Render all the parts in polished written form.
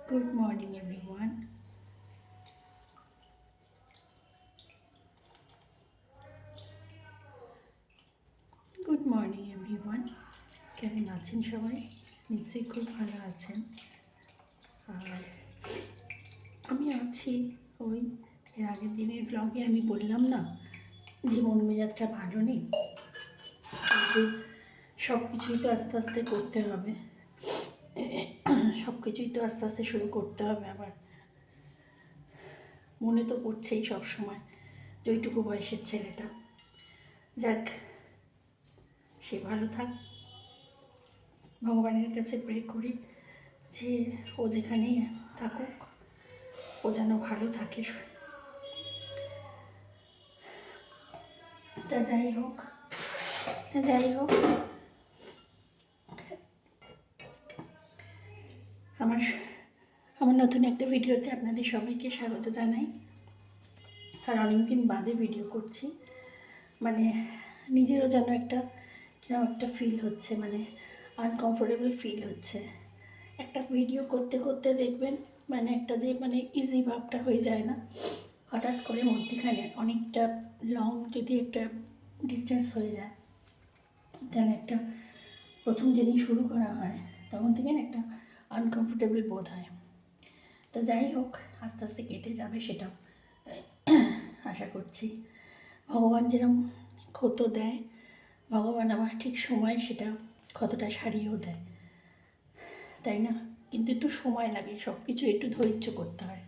Good morning, everyone. Good morning, everyone. কেমন আছেন সবাই? নিশ্চয়ই খুব ভালো আছেন। আর আমি আছি ওই এর আগের দিনের ব্লগে আমি বললাম না যে মন মেজাজটা ভালো নেই, কিন্তু সব কিছুই তো আস্তে আস্তে করতে হবে। সব কিছুই তো আস্তে আস্তে শুরু করতে হবে। আবার মনে তো পড়ছেই সব সময় যে ওইটুকু বয়সের ছেলেটা, যাক সে ভালো থাক। ভগবানের কাছে প্রে করি যে ও যেখানেই থাকুক ও যেন ভালো থাকে। তা যাই হোক আমার আমার নতুন একটা ভিডিওতে আপনাদের সবাইকে স্বাগত জানাই। আর অনেকদিন বাদে ভিডিও করছি, মানে নিজেরও যেন কিরকম একটা ফিল হচ্ছে, মানে আনকমফোর্টেবল ফিল হচ্ছে। একটা ভিডিও করতে করতে দেখবেন মানে একটা যে মানে ইজি ভাবটা হয়ে যায় না, হঠাৎ করে মধ্যেখানে অনেকটা লং যদি একটা ডিস্টেন্স হয়ে যায়, তাহলে একটা প্রথম যেদিন শুরু করা হয় তখন থেকে একটা আনকমফোর্টেবল বোধ হয়। তো যাই হোক, আস্তে আস্তে কেটে যাবে, সেটাও আশা করছি। ভগবান যেরকম ক্ষত দেয়, ভগবান আবার ঠিক সময় সেটা ক্ষতটা সারিয়েও দেয়, তাই না? কিন্তু একটু সময় লাগে, সব কিছু একটু ধৈর্য করতে হয়,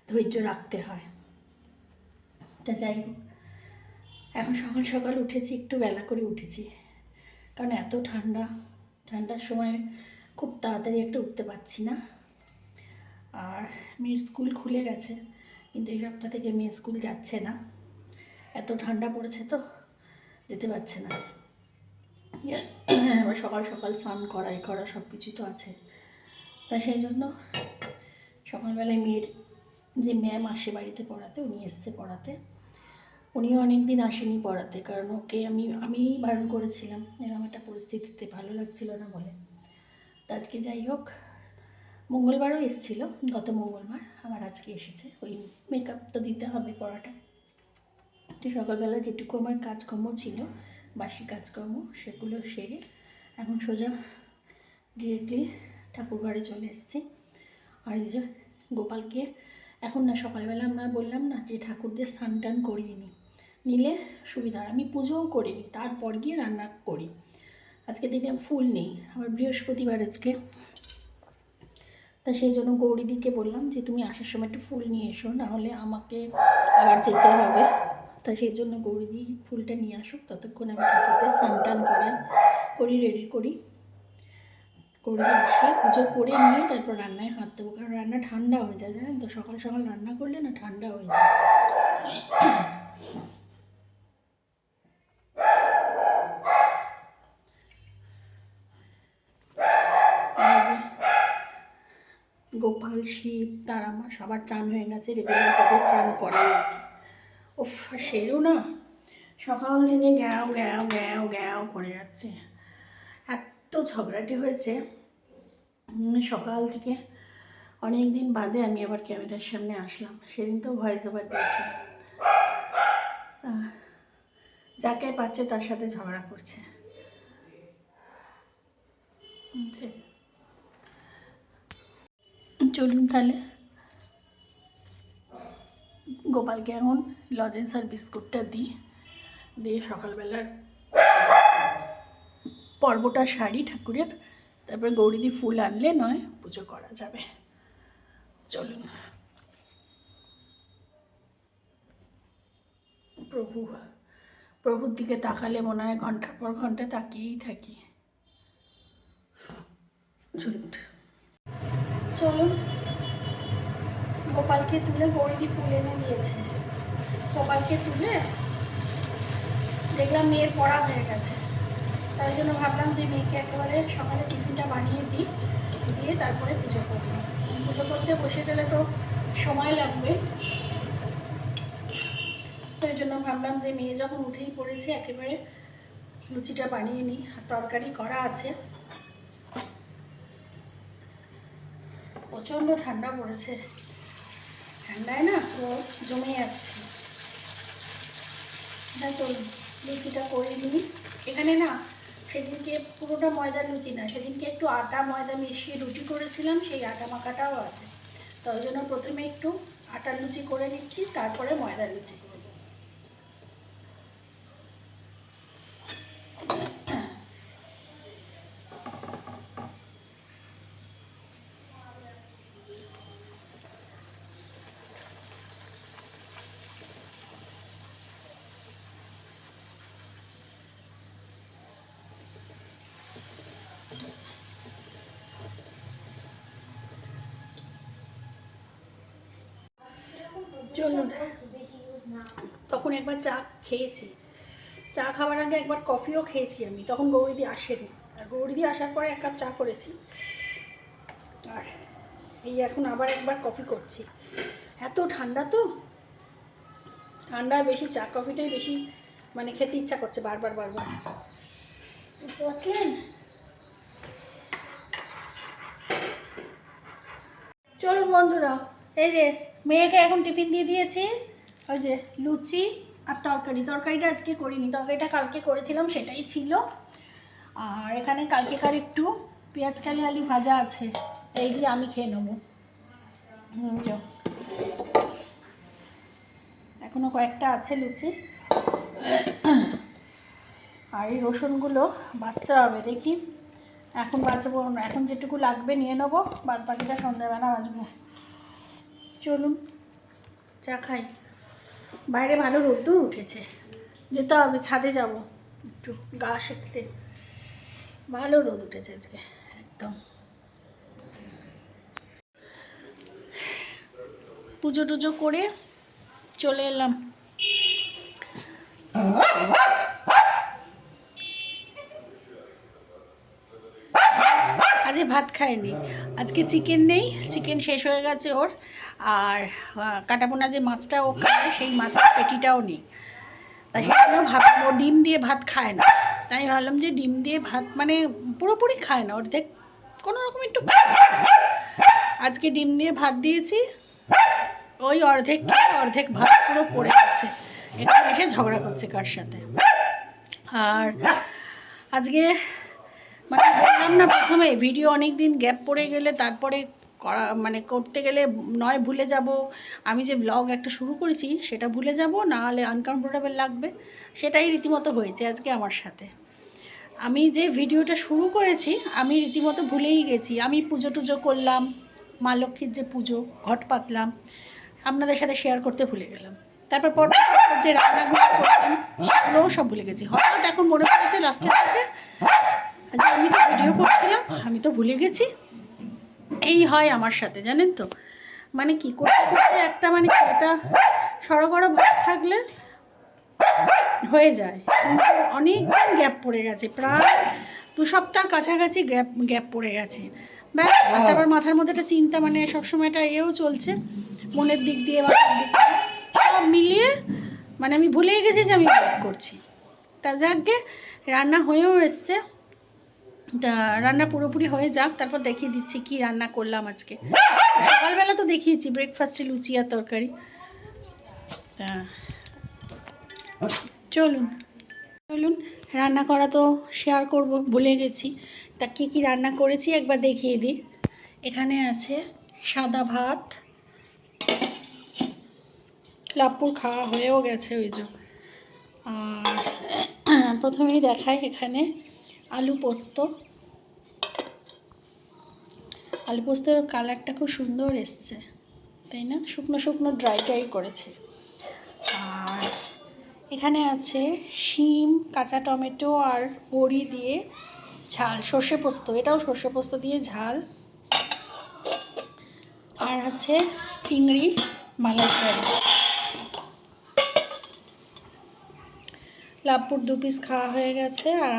ধৈর্য রাখতে হয়। তা যাই হোক, এখন সকাল সকাল উঠেছি, একটু বেলা করে উঠেছি, কারণ এত ঠান্ডার সময় খুব তাড়াতাড়ি একটা উঠতে পারছি না। আর মেয়ের স্কুল খুলে গেছে, কিন্তু এই সপ্তাহ থেকে মেয়ে স্কুল যাচ্ছে না, এত ঠান্ডা পড়েছে তো যেতে পারছে না। এবার সকাল সকাল স্নান করা সব কিছু তো আছে, তা সেই জন্য সকালবেলায় মেয়ের যে ম্যাম আসে বাড়িতে পড়াতে, উনি এসছে পড়াতে। উনিও অনেক দিন আসেনি পড়াতে, কারণ ওকে আমিই বারণ করেছিলাম, এরকম একটা পরিস্থিতিতে ভালো লাগছিল না বলে। তা আজকে যাই হোক, মঙ্গলবারও এসেছিল, গত মঙ্গলবার, আবার আজকে এসেছে। ওই মেকআপ তো দিতে হবে পড়াটা। তো সকালবেলা যেটুকু আমার কাজকর্ম ছিল, বাসি কাজকর্ম, সেগুলো সেরে এখন সোজা ডিরেক্টলি ঠাকুর ঘরে চলে এসেছি। আর এই যে গোপালকে এখন না, সকালবেলা আমরা বললাম না যে ঠাকুরদের স্নান টান করিয়ে নিলে সুবিধা হয়। আমি পুজোও করিনি, তারপর গিয়ে রান্না করি। আজকে দেখলাম ফুল নেই, আবার বৃহস্পতিবার আজকে, তা সেই জন্য গৌরীদিকে বললাম যে তুমি আসার সময় একটু ফুল নিয়ে এসো, নাহলে আমাকে আবার যেতে হবে। তা সেই জন্য গৌরীদি ফুলটা নিয়ে আসুক, ততক্ষণ আমি ঠাকুরদের স্নান টান করি, রেডি করি, করে আসি, পুজো করে নিয়ে তারপর রান্নায় হাত দেবো, কারণ রান্না ঠান্ডা হয়ে যায়, জানেন তো, সকাল সকাল রান্না করলে না ঠান্ডা হয়ে যায়। গোপাল, শিব, তারামা সবার চান হয়ে গেছে, রেগুলার যাদের চান করাই আর কি। উফ, সেরও না সকাল থেকে গ্যাও গ্যাও গ্যাও গ্যাও করে যাচ্ছে, এত ঝগড়াটি হয়েছে। সকাল থেকে অনেক দিন বাদে আমি আবার ক্যামেরার সামনে আসলাম, সেদিন তো ভয়েস ওভার দিয়েছিলাম। যাকে পাচ্ছে তার সাথে ঝগড়া করছে। চলুন তাহলে গোপালকে এখন লজেন্স আর বিস্কুটটা দিয়ে সকালবেলার পর্বটা সারি ঠাকুরের, তারপর গৌরীদি ফুল আনলে নয় পুজো করা যাবে। চলুন। প্রভুর দিকে তাকালে মনে হয় ঘন্টার পর ঘন্টা তাকিয়েই থাকি। চলুন গোপালকে তুলে, গৌরীদি ফুল এনে দিয়েছে, গোপালকে তুলে দেখলাম মেয়ের পড়া হয়ে গেছে, তাই জন্য ভাবলাম যে মেয়েকে একেবারে সকালে টিফিনটা বানিয়ে দিয়ে তারপরে পুজো করবো। পুজো করতে বসে গেলে তো সময় লাগবে, তাই জন্য ভাবলাম যে মেয়ে যখন উঠেই পড়েছে একেবারে লুচিটা বানিয়ে নিই। আর তরকারি করা আছে, ও প্রচণ্ড ঠান্ডা পড়েছে, ঠান্ডায় না পুরো জমে যাচ্ছে। চলুন লুচিটা করে নিই। এখানে না সেদিনকে পুরোটা ময়দার লুচি না, সেদিনকে একটু আটা ময়দা মিশিয়ে রুটি করেছিলাম, সেই আটা মাখাটাও আছে। তো ওই জন্য প্রথমে একটু আটার লুচি করে নিচ্ছি, তারপরে ময়দার লুচি করব। চলুন, তখন একবার চা খেয়েছি, চা খাওয়ার আগে একবার কফিও খেয়েছি আমি, তখন গৌরীদি আসেনি। আর গৌরীদি আসার পরে 1 কাপ চা করেছি, আর এই এখন আবার একবার কফি করছি। এত ঠান্ডা তো, ঠান্ডায় বেশি চা কফিটাই বেশি মানে খেতে ইচ্ছা করছে বারবার বারবার। বুঝলেন? চলুন বন্ধুরা, এই যে মেয়েকে এখন টিফিন দিয়ে দিয়েছি, ওই যে লুচি আর তরকারিটা আজকে করিনি, তরকারিটা কালকে করেছিলাম সেটাই ছিল। আর এখানে কালকেকার একটু পেঁয়াজ কালি আলু ভাজা আছে, এই দিয়ে আমি খেয়ে নেবো। এখনো কয়েকটা আছে লুচি, আর এই রসুনগুলো বাছতে হবে, দেখি এখন বাছবো, এখন যেটুকু লাগবে নিয়ে নেবো, বাদ বাকিটা সন্ধ্যাবেলা বাছবো। চলুন চা খাই। বাইরে ভালো রোদ্দুর উঠেছে, যেতে হবে, ছাদে যাব একটু গা সেঁকতে, ভালো রোদ উঠেছে আজকে একদম। পুজো টুজো করে চলে এলাম। আজকে ভাত খায়নি, আজকে চিকেন নেই, চিকেন শেষ হয়ে গেছে ওর। আর কাটাপোনা যে মাছটা ও খায়, সেই মাছের পেটিটাও নেই। তাই সেজন্য ভাবলাম, ও ডিম দিয়ে ভাত খায় না, তাই ভাবলাম যে ডিম দিয়ে ভাত মানে পুরোপুরি খায় না, অর্ধেক কোনো রকম একটু আজকে ডিম দিয়ে ভাত দিয়েছি, ওই অর্ধেক অর্ধেক ভাত পুরো পড়ে গেছে, এখানে এসে ঝগড়া করছে কার সাথে। আর আজকে মানে বললাম না প্রথমে, ভিডিও অনেক দিন গ্যাপ পড়ে গেলে তারপরে করা মানে করতে গেলে নয় ভুলে যাব, আমি যে ব্লগ একটা শুরু করেছি সেটা ভুলে যাব, না হলে আনকমফোর্টেবল লাগবে, সেটাই রীতিমতো হয়েছে আজকে আমার সাথে। আমি যে ভিডিওটা শুরু করেছি আমি রীতিমতো ভুলেই গেছি, আমি পুজো টুজো করলাম, মা লক্ষ্মীর যে পুজো, ঘট পাতলাম, আপনাদের সাথে শেয়ার করতে ভুলে গেলাম। তারপর পর যে রান্নাগুলো করলাম সেগুলোও সব ভুলে গেছি। হঠাৎ এখন মনে পড়েছে লাস্টের দিকে যে আমি তো ভিডিও করছিলাম, আমি তো ভুলে গেছি। এই হয় আমার সাথে, জানেন তো, মানে কি করতে করতে একটা মানে এটা সড়গড় ভাব থাকলে হয়ে যায়, কিন্তু অনেকদিন গ্যাপ পড়ে গেছে, প্রায় 2 সপ্তাহের কাছাকাছি গ্যাপ পড়ে গেছে। ব্যাস, তারপর মাথার মধ্যে একটা চিন্তা, মানে সবসময় একটা এও চলছে মনের দিক দিয়ে, মাথার দিক দিয়ে সব মিলিয়ে, মানে আমি ভুলেই গেছি যে আমি ব্লগ করছি। তা যাকগে, রান্না হয়েও এসছে, তা রান্না পুরোপুরি হয়ে যাক, তারপর দেখিয়ে দিচ্ছি কি রান্না করলাম আজকে। সকালবেলা তো দেখিয়েছি ব্রেকফাস্টে লুচি আর তরকারি। তা চলুন চলুন রান্না করা তো শেয়ার করব, ভুলে গেছি। তা কী কী রান্না করেছি একবার দেখিয়ে দিই। এখানে আছে সাদা ভাত, লাপ্পুর খাওয়া হয়েও গেছে ওই যে। আর প্রথমেই দেখাই, এখানে আলু পোস্ত, আলু পোস্তর কালারটা খুব সুন্দর এসছে, তাই না? শুকনো শুকনো ড্রাই করেছে। আর এখানে আছে শিম, কাঁচা টমেটো আর বড়ি দিয়ে ঝাল, সর্ষে পোস্ত, এটাও সর্ষে পোস্ত দিয়ে ঝাল। আর আছে চিংড়ি মালাইকারি। লাপ্পুর 2 পিস খাওয়া হয়ে গেছে, আর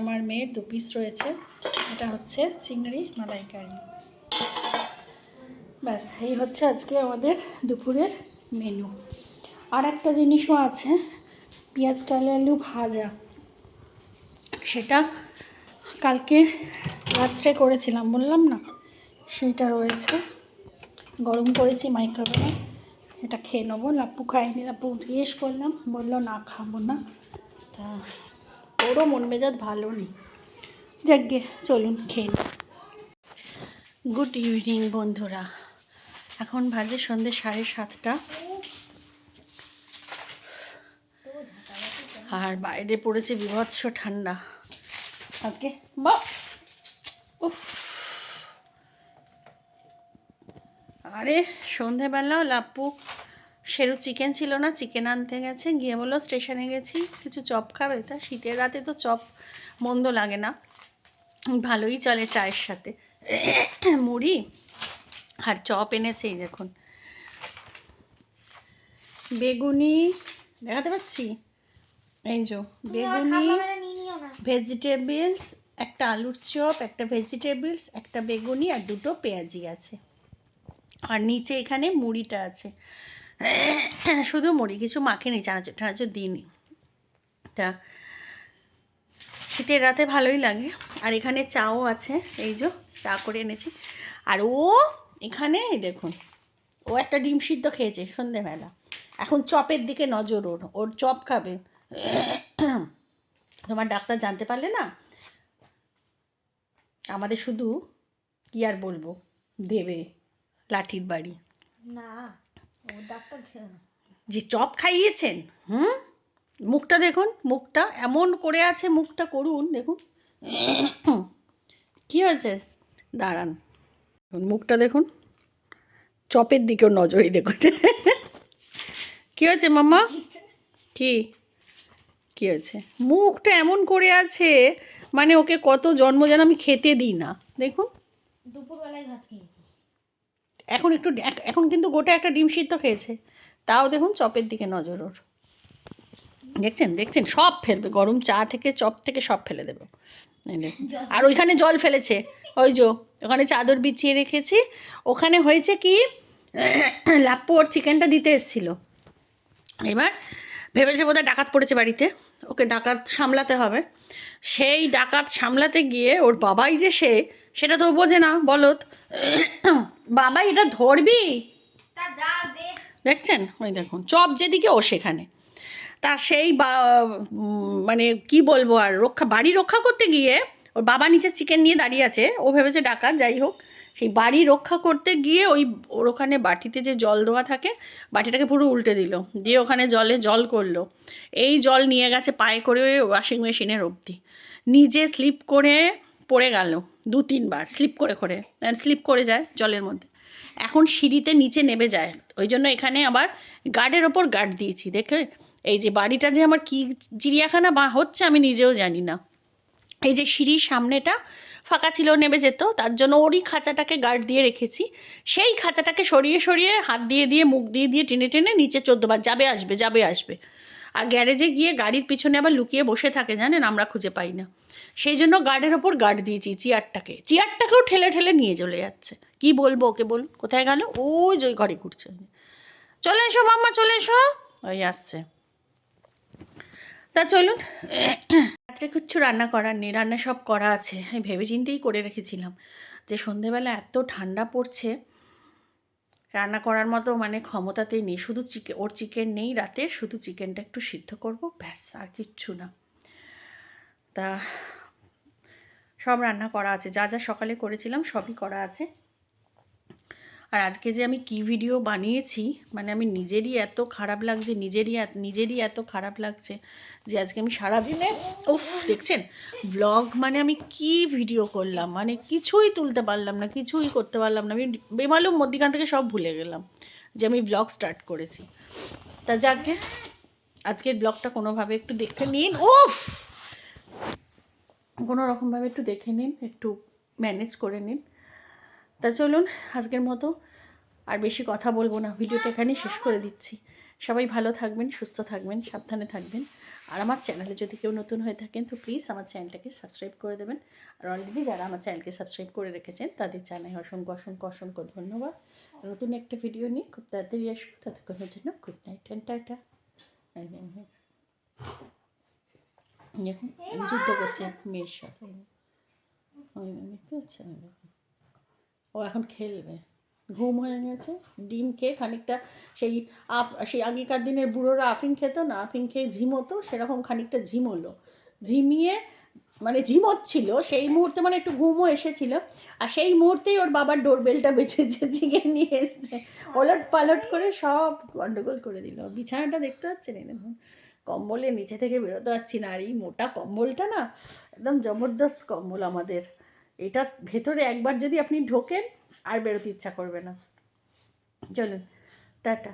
আমার মেয়ের 2 পিস রয়েছে। এটা হচ্ছে চিংড়ি মালাইকারি। ব্যাস, এই হচ্ছে আজকে আমাদের দুপুরের মেনু। আর একটা জিনিসও আছে, পেঁয়াজ কালি আলু ভাজা, সেটা কালকে রাত্রে করেছিলাম, বললাম না, সেইটা রয়েছে। গরম করেছি মাইক্রোওয়েভে, এটা খেয়ে নেবো। লাপ্পু খাইনি, লাপ্পু জিজ্ঞেস করলাম, বললো না খাবো না। তা ওরও মন মেজাজ ভালো নেই। যাকগে, চলুন খেয়ে নিই। গুড ইভিনিং বন্ধুরা, এখন বাজে সন্ধ্যে 7:30, আর বাইরে পড়েছে বীভৎস ঠান্ডা আজকে। বা উফ, আরে সন্ধেবেলাও লাপ্পু সেরু চিকেন ছিল না, চিকেন আনতে গেছে, গিয়ে বললো স্টেশনে গেছি কিছু চপ খাবে। তা শীতের রাতে তো চপ মন্দ লাগে না, ভালোই চলে চায়ের সাথে। মুড়ি আর চপ এনেছে, এই দেখুন বেগুনি দেখাতে পাচ্ছি, এই যে বেগুনি, ভেজিটেবলস, একটা আলুর চপ, একটা ভেজিটেবলস, একটা বেগুনি আর দুটো পেঁয়াজি আছে। আর নিচে এখানে মুড়িটা আছে, শুধু মুড়ি, কিছু মাখিনি, চানাচুর টানাচুর দিইনি। তা শীতের রাতে ভালোই লাগে। আর এখানে চাও আছে, এই যে চা করে এনেছি। আর ও এখানে দেখুন, ও একটা ডিম সিদ্ধ খেয়েছে সন্ধেবেলা, এখন চপের দিকে নজর ওর, ওর চপ খাবে। তোমার ডাক্তার জানতে পারলে না, আমাদের শুধু কি আর বলবো, দেবে লাঠির বাড়ি। না ও ডাক্তার ছিল না, যে চপ খাইয়েছেন, মুখটা দেখুন, মুখটা এমন করে আছে, মুখটা করুন দেখুন। কি হয়েছে, দাঁড়ান, মুখটা দেখুন, চপের দিকেও নজরই দেখুন। কি হয়েছে মাম্মা, কি কি হয়েছে, মুখটা এমন করে আছে, মানে ওকে কত জন্ম যেন আমি খেতে দিই না। দেখুন দুপুরবেলায় ভাত খেয়েছিস, এখন একটু, এখন কিন্তু গোটা একটা ডিম সিদ্ধ খেয়েছে, তাও দেখুন চপের দিকে নজর ওর। দেখছেন দেখছেন, সব ফেলবে, গরম চা থেকে চপ থেকে সব ফেলে দেবে। এই দেখুন, আর ওইখানে জল ফেলেছে, ওই যে ওখানে চাদর বিছিয়ে রেখেছি। ওখানে হয়েছে কি, লাপ্পু ওর চিকেনটা দিতে এসেছিলো, এবার ভেবেছে বোধহয় ডাকাত পড়েছে বাড়িতে, ওকে ডাকাত সামলাতে হবে। সেই ডাকাত সামলাতে গিয়ে ওর বাবাই যে সেটা তো বোঝে না, বলত। বাবা এটা ধরবি, দেখছেন ওই দেখুন চপ যেদিকে ও সেখানে। তা সেই মানে কি বলবো আর, বাড়ি রক্ষা করতে গিয়ে ওর বাবা নিচে চিকেন নিয়ে দাঁড়িয়ে আছে, ও ভেবেছে ডাকাত, যাই হোক সেই বাড়ি রক্ষা করতে গিয়ে ওর ওখানে বাটিতে যে জল দেওয়া থাকে, বাটিটাকে পুরো উল্টে দিল, দিয়ে ওখানে জল করলো। এই জল নিয়ে গেছে পায়ে করে ওই ওয়াশিং মেশিনের অবধি, নিজে স্লিপ করে পড়ে গেল 2-3 বার, স্লিপ করে যায় জলের মধ্যে। এখন সিঁড়িতে নিচে নেমে যায়, ওই জন্য এখানে আবার গার্ডের ওপর গার্ড দিয়েছি। দেখে এই যে বাড়িটা যে আমার কি চিড়িয়াখানা বা হচ্ছে আমি নিজেও জানি না। এই যে সিঁড়ির সামনেটা ফাঁকা ছিল, নেমে যেত, তার জন্য ওরই খাঁচাটাকে গার্ড দিয়ে রেখেছি। সেই খাঁচাটাকে সরিয়ে সরিয়ে হাত দিয়ে দিয়ে মুখ দিয়ে দিয়ে টেনে টেনে নিচে 14 বার যাবে আসবে। আর গ্যারেজে গিয়ে গাড়ির পিছনে আবার লুকিয়ে বসে থাকে, জানেন, আমরা খুঁজে পাই না। সেই জন্য গার্ডের ওপর গার্ড দিয়েছি, চেয়ারটাকেও ঠেলে ঠেলে নিয়ে চলে যাচ্ছে। কি বলবো ওকে, বলুন কোথায় গেল, ওই যে ওই ঘরে ঘুরছে। চলে এসো মাম্মা, চলে এসো, ওই আসছে। তা চলুন, রাত্রে কিচ্ছু রান্না করার নেই, রান্না সব করা আছে, আমি ভেবে চিন্তেই করে রেখেছিলাম যে সন্ধেবেলা এত ঠান্ডা পড়ছে, রান্না করার মতো মানে ক্ষমতাতেই নেই। শুধু ওর চিকেন নেই রাতে, শুধু চিকেনটা একটু সিদ্ধ করব, ব্যাস, আর কিচ্ছু না। তা সব রান্না করা আছে, যা যা সকালে করেছিলাম সবই করা আছে। আর আজকে যে আমি কি ভিডিও বানিয়েছি, মানে আমি নিজেরই এত খারাপ লাগছে, নিজেরই এত খারাপ লাগছে যে আজকে আমি সারাদিনে, উফ, দেখছেন ব্লগ, মানে আমি কি ভিডিও করলাম, মানে কিছুই তুলতে পারলাম না, কিছুই করতে পারলাম না। আমি বেমালুম মধ্যিখান থেকে সব ভুলে গেলাম যে আমি ব্লগ স্টার্ট করেছি। তা যাকে আজকের ব্লগটা কোনোভাবে একটু দেখে নিন, উফ, কোনো রকমভাবে একটু দেখে নিন, একটু ম্যানেজ করে নিন। তা চলুন, আজকের মতো আর বেশি কথা বলবো না, ভিডিওটা এখানেই শেষ করে দিচ্ছি। সবাই ভালো থাকবেন, সুস্থ থাকবেন, সাবধানে থাকবেন। আর আমার চ্যানেলে যদি কেউ নতুন হয়ে থাকেন তো প্লিজ আমার চ্যানেলটাকে সাবস্ক্রাইব করে দেবেন। আর অলরেডি যারা আমার চ্যানেলকে সাবস্ক্রাইব করে রেখেছেন তাদের জানাই অসংখ্য অসংখ্য অসংখ্য ধন্যবাদ। নতুন একটা ভিডিও নিয়ে খুব তাড়াতাড়ি আসবো, ততক্ষণের জন্য গুড নাইট অ্যান্ড টাটা। দেখুন যুদ্ধ করছে মেয়ের সাথে, দেখতে পাচ্ছেন, ও এখন খেলবে। ঘুম হয়ে গেছে, ডিম খেয়ে খানিকটা সেই আগেকার দিনের বুড়োরা আফিং খেত না, আফিং খেয়ে ঝিমোতো, সেরকম খানিকটা ঝিমোলো, ঝিমিয়ে মানে ঝিমোচ্ছিল সেই মুহূর্তে, মানে একটু ঘুমও এসেছিল, আর সেই মুহূর্তেই ওর বাবার ডোরবেলটা বেজেছে, জিগে নিয়ে এসছে, ওলট পালট করে সব গন্ডগোল করে দিল। বিছানাটা দেখতে পাচ্ছেন, এই দেখুন, কম্বলের নিচে থেকে বেরোতে পারছি না, আর এই মোটা কম্বলটা না একদম জবরদস্ত কম্বল আমাদের, এটা ভেতরে একবার যদি আপনি ঢোকেন আর বেরোতে ইচ্ছা করবে না। চলুন, টাটা।